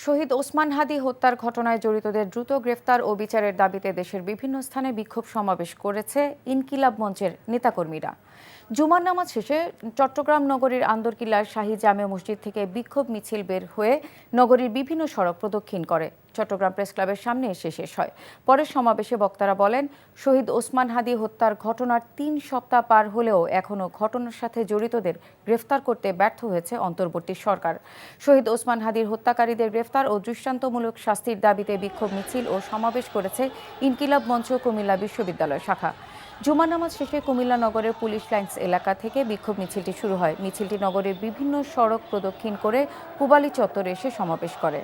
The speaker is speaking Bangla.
শহীদ ওসমান হাদি হত্যার ঘটনায় জড়িতদের দ্রুত গ্রেফতার ও বিচারের দাবিতে দেশের বিভিন্ন স্থানে বিক্ষোভ সমাবেশ করেছে ইনকিলাব মঞ্চের নেতাকর্মীরা। জুমার নামাজ শেষে চট্টগ্রাম নগরীর আন্দরকিল্লার শাহী জামে মসজিদ থেকে বিক্ষোভ মিছিল বের হয়ে নগরীর বিভিন্ন সড়ক প্রদক্ষিণ করে চট্টগ্রাম প্রেস ক্লাবের সামনে এসে শেষ হয়। পরে সমাবেশে বক্তারা বলেন, শহীদ ওসমান হাদি হত্যার ঘটনার ৩ সপ্তাহ পার হলেও এখনও ঘটনার সাথে জড়িতদের গ্রেফতার করতে ব্যর্থ হয়েছে অন্তর্বর্তী সরকার। শহীদ ওসমান হাদির হত্যাকারীদের গ্রেফতার ও দৃষ্টান্তমূলক শাস্তির দাবিতে বিক্ষোভ মিছিল ও সমাবেশ করেছে ইনকিলাব মঞ্চ কুমিল্লা বিশ্ববিদ্যালয় শাখা। জুমার নামাজ শেষে কুমিল্লা নগরের পুলিশ লাইনস এলাকা থেকে বিক্ষোভ মিছিলটি শুরু হয়। মিছিলটি নগরের বিভিন্ন সড়ক প্রদক্ষিণ করে পূবালী চত্বরে এসে সমাবেশ করে।